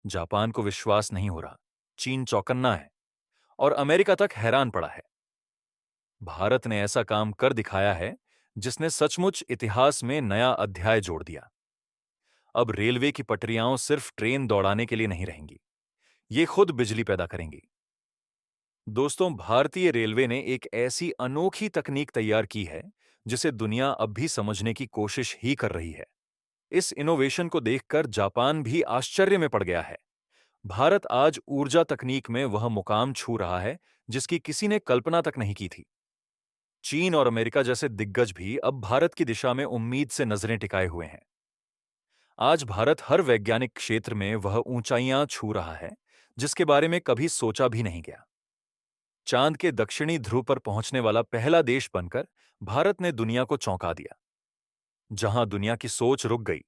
Japan को विश्वास नहीं हो रहा, चीन चौकन्ना है और अमेरिका तक हैरान पड़ा है। भारत ने ऐसा काम कर दिखाया है जिसने सचमुच इतिहास में नया अध्याय जोड़ दिया। अब रेलवे की पटरियां सिर्फ ट्रेन दौड़ाने के लिए नहीं रहेंगी, ये खुद बिजली पैदा करेंगी। दोस्तों, भारतीय रेलवे ने एक ऐसी अनोखी तकनीक तैयार की है जिसे दुनिया अब भी समझने की कोशिश ही कर रही है। इस इनोवेशन को देखकर जापान भी आश्चर्य में पड़ गया है। भारत आज ऊर्जा तकनीक में वह मुकाम छू रहा है जिसकी किसी ने कल्पना तक नहीं की थी। चीन और अमेरिका जैसे दिग्गज भी अब भारत की दिशा में उम्मीद से नजरें टिकाए हुए हैं। आज भारत हर वैज्ञानिक क्षेत्र में वह ऊंचाइयां छू रहा है जिसके बारे में कभी सोचा भी नहीं गया। चांद के दक्षिणी ध्रुव पर पहुंचने वाला पहला देश बनकर भारत ने दुनिया को चौंका दिया। जहां दुनिया की सोच रुक गई,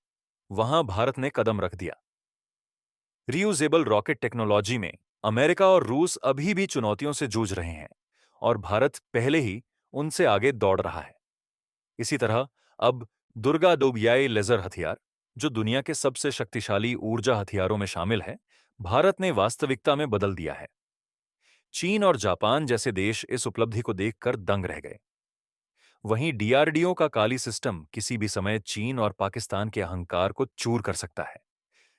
वहां भारत ने कदम रख दिया। रीयूजेबल रॉकेट टेक्नोलॉजी में अमेरिका और रूस अभी भी चुनौतियों से जूझ रहे हैं और भारत पहले ही उनसे आगे दौड़ रहा है। इसी तरह अब दुर्गा डोबियाई लेजर हथियार, जो दुनिया के सबसे शक्तिशाली ऊर्जा हथियारों में शामिल है, भारत ने वास्तविकता में बदल दिया है। चीन और जापान जैसे देश इस उपलब्धि को देखकर दंग रह गए। वहीं डीआरडीओ का काली सिस्टम किसी भी समय चीन और पाकिस्तान के अहंकार को चूर कर सकता है।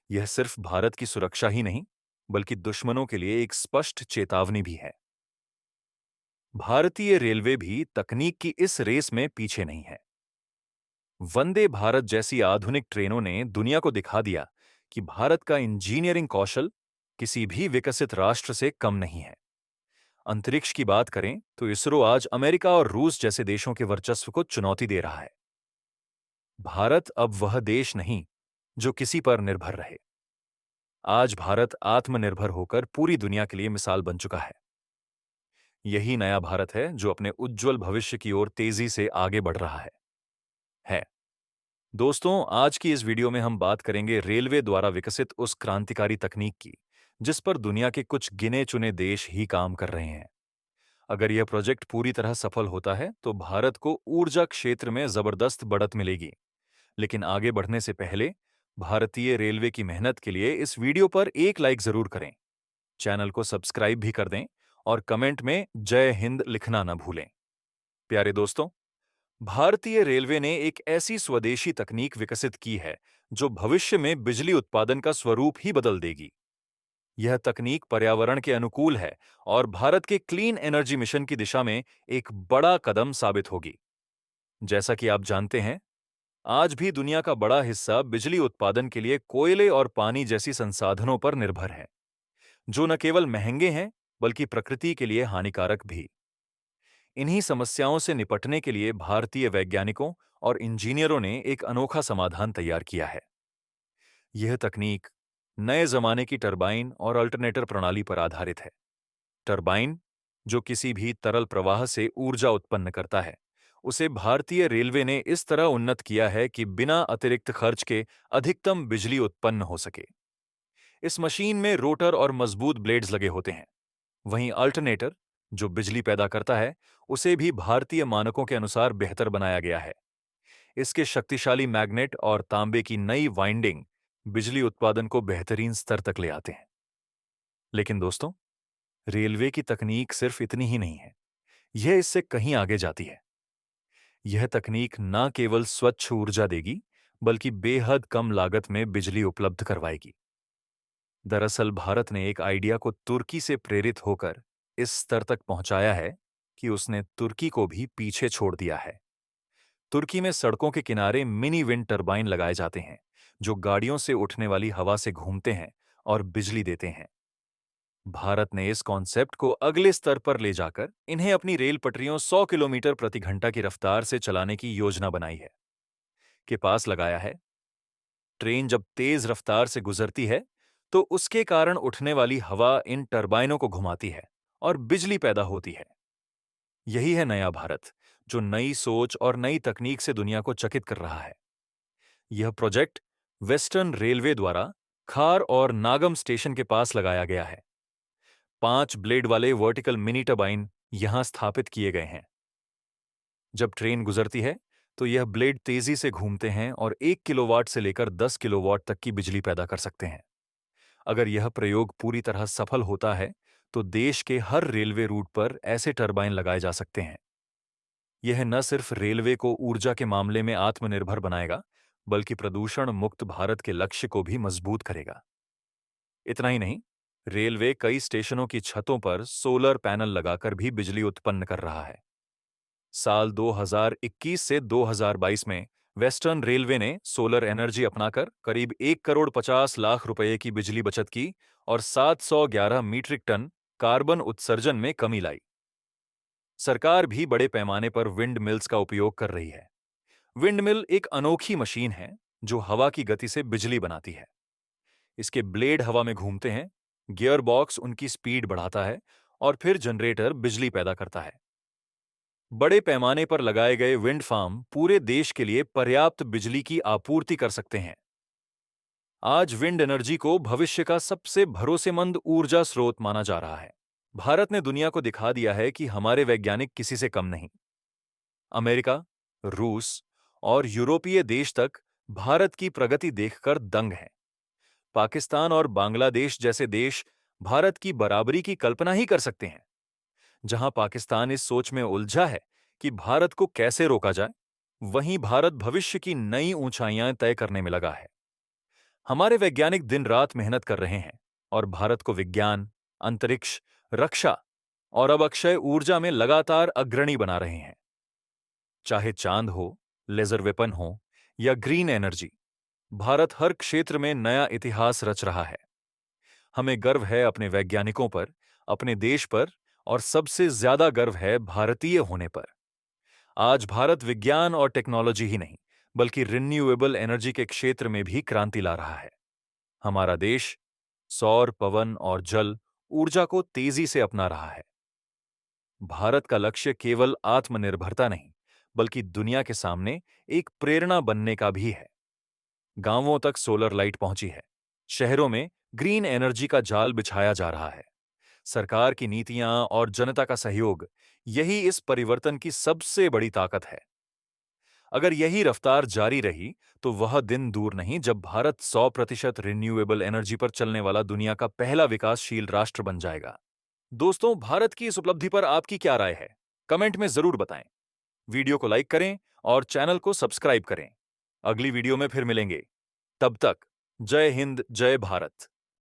यह सिर्फ भारत की सुरक्षा ही नहीं, बल्कि दुश्मनों के लिए एक स्पष्ट चेतावनी भी है। भारतीय रेलवे भी तकनीक की इस रेस में पीछे नहीं है। वंदे भारत जैसी आधुनिक ट्रेनों ने दुनिया को दिखा दिया कि भारत का इंजीनियरिंग कौशल किसी भी विकसित राष्ट्र से कम नहीं है। अंतरिक्ष की बात करें तो इसरो आज अमेरिका और रूस जैसे देशों के वर्चस्व को चुनौती दे रहा है। भारत अब वह देश नहीं जो किसी पर निर्भर रहे। आज भारत आत्मनिर्भर होकर पूरी दुनिया के लिए मिसाल बन चुका है। यही नया भारत है जो अपने उज्जवल भविष्य की ओर तेजी से आगे बढ़ रहा है। दोस्तों, आज की इस वीडियो में हम बात करेंगे रेलवे द्वारा विकसित उस क्रांतिकारी तकनीक की जिस पर दुनिया के कुछ गिने चुने देश ही काम कर रहे हैं। अगर यह प्रोजेक्ट पूरी तरह सफल होता है तो भारत को ऊर्जा क्षेत्र में जबरदस्त बढ़त मिलेगी। लेकिन आगे बढ़ने से पहले भारतीय रेलवे की मेहनत के लिए इस वीडियो पर एक लाइक जरूर करें, चैनल को सब्सक्राइब भी कर दें और कमेंट में जय हिंद लिखना न भूलें। प्यारे दोस्तों, भारतीय रेलवे ने एक ऐसी स्वदेशी तकनीक विकसित की है जो भविष्य में बिजली उत्पादन का स्वरूप ही बदल देगी। यह तकनीक पर्यावरण के अनुकूल है और भारत के क्लीन एनर्जी मिशन की दिशा में एक बड़ा कदम साबित होगी। जैसा कि आप जानते हैं, आज भी दुनिया का बड़ा हिस्सा बिजली उत्पादन के लिए कोयले और पानी जैसी संसाधनों पर निर्भर है, जो न केवल महंगे हैं बल्कि प्रकृति के लिए हानिकारक भी। इन्हीं समस्याओं से निपटने के लिए भारतीय वैज्ञानिकों और इंजीनियरों ने एक अनोखा समाधान तैयार किया है। यह तकनीक नए जमाने की टरबाइन और अल्टरनेटर प्रणाली पर आधारित है। टरबाइन, जो किसी भी तरल प्रवाह से ऊर्जा उत्पन्न करता है, उसे भारतीय रेलवे ने इस तरह उन्नत किया है कि बिना अतिरिक्त खर्च के अधिकतम बिजली उत्पन्न हो सके। इस मशीन में रोटर और मजबूत ब्लेड्स लगे होते हैं। वहीं अल्टरनेटर, जो बिजली पैदा करता है, उसे भी भारतीय मानकों के अनुसार बेहतर बनाया गया है। इसके शक्तिशाली मैग्नेट और तांबे की नई वाइंडिंग बिजली उत्पादन को बेहतरीन स्तर तक ले आते हैं। लेकिन दोस्तों, रेलवे की तकनीक सिर्फ इतनी ही नहीं है, यह इससे कहीं आगे जाती है। यह तकनीक न केवल स्वच्छ ऊर्जा देगी, बल्कि बेहद कम लागत में बिजली उपलब्ध करवाएगी। दरअसल भारत ने एक आइडिया को तुर्की से प्रेरित होकर इस स्तर तक पहुंचाया है कि उसने तुर्की को भी पीछे छोड़ दिया है। तुर्की में सड़कों के किनारे मिनी विंड टरबाइन लगाए जाते हैं, जो गाड़ियों से उठने वाली हवा से घूमते हैं और बिजली देते हैं। भारत ने इस कॉन्सेप्ट को अगले स्तर पर ले जाकर इन्हें अपनी रेल पटरियों 100 किलोमीटर प्रति घंटा की रफ्तार से चलाने की योजना बनाई है। के पास लगाया है, ट्रेन जब तेज रफ्तार से गुजरती है तो उसके कारण उठने वाली हवा इन टरबाइनों को घुमाती है और बिजली पैदा होती है। यही है नया भारत, जो नई सोच और नई तकनीक से दुनिया को चकित कर रहा है। यह प्रोजेक्ट वेस्टर्न रेलवे द्वारा खार और नागम स्टेशन के पास लगाया गया है। 5 ब्लेड वाले वर्टिकल मिनी टरबाइन यहां स्थापित किए गए हैं। जब ट्रेन गुजरती है तो यह ब्लेड तेजी से घूमते हैं और 1 किलोवाट से लेकर 10 किलोवाट तक की बिजली पैदा कर सकते हैं। अगर यह प्रयोग पूरी तरह सफल होता है, तो देश के हर रेलवे रूट पर ऐसे टरबाइन लगाए जा सकते हैं। यह न सिर्फ रेलवे को ऊर्जा के मामले में आत्मनिर्भर बनाएगा, बल्कि प्रदूषण मुक्त भारत के लक्ष्य को भी मजबूत करेगा। इतना ही नहीं, रेलवे कई स्टेशनों की छतों पर सोलर पैनल लगाकर भी बिजली उत्पन्न कर रहा है। साल 2021 से 2022 में वेस्टर्न रेलवे ने सोलर एनर्जी अपनाकर करीब 1,50,00,000 रुपए की बिजली बचत की और 711 मीट्रिक टन कार्बन उत्सर्जन में कमी लाई। सरकार भी बड़े पैमाने पर विंड मिल्स का उपयोग कर रही है। विंड मिल एक अनोखी मशीन है जो हवा की गति से बिजली बनाती है। इसके ब्लेड हवा में घूमते हैं, गियर बॉक्स उनकी स्पीड बढ़ाता है और फिर जनरेटर बिजली पैदा करता है। बड़े पैमाने पर लगाए गए विंड फार्म पूरे देश के लिए पर्याप्त बिजली की आपूर्ति कर सकते हैं। आज विंड एनर्जी को भविष्य का सबसे भरोसेमंद ऊर्जा स्रोत माना जा रहा है। भारत ने दुनिया को दिखा दिया है कि हमारे वैज्ञानिक किसी से कम नहीं। अमेरिका, रूस और यूरोपीय देश तक भारत की प्रगति देखकर दंग हैं। पाकिस्तान और बांग्लादेश जैसे देश भारत की बराबरी की कल्पना ही कर सकते हैं। जहां पाकिस्तान इस सोच में उलझा है कि भारत को कैसे रोका जाए, वहीं भारत भविष्य की नई ऊंचाइयां तय करने में लगा है। हमारे वैज्ञानिक दिन रात मेहनत कर रहे हैं और भारत को विज्ञान, अंतरिक्ष, रक्षा और अब अक्षय ऊर्जा में लगातार अग्रणी बना रहे हैं। चाहे चांद हो, लेजर वेपन हो या ग्रीन एनर्जी, भारत हर क्षेत्र में नया इतिहास रच रहा है। हमें गर्व है अपने वैज्ञानिकों पर, अपने देश पर और सबसे ज्यादा गर्व है भारतीय होने पर। आज भारत विज्ञान और टेक्नोलॉजी ही नहीं, बल्कि रिन्यूएबल एनर्जी के क्षेत्र में भी क्रांति ला रहा है। हमारा देश सौर, पवन और जल ऊर्जा को तेजी से अपना रहा है। भारत का लक्ष्य केवल आत्मनिर्भरता नहीं, बल्कि दुनिया के सामने एक प्रेरणा बनने का भी है। गांवों तक सोलर लाइट पहुंची है, शहरों में ग्रीन एनर्जी का जाल बिछाया जा रहा है। सरकार की नीतियां और जनता का सहयोग, यही इस परिवर्तन की सबसे बड़ी ताकत है। अगर यही रफ्तार जारी रही, तो वह दिन दूर नहीं जब भारत 100% रिन्यूएबल एनर्जी पर चलने वाला दुनिया का पहला विकासशील राष्ट्र बन जाएगा। दोस्तों, भारत की इस उपलब्धि पर आपकी क्या राय है? कमेंट में जरूर बताएं। वीडियो को लाइक करें और चैनल को सब्सक्राइब करें। अगली वीडियो में फिर मिलेंगे। तब तक जय हिंद, जय भारत।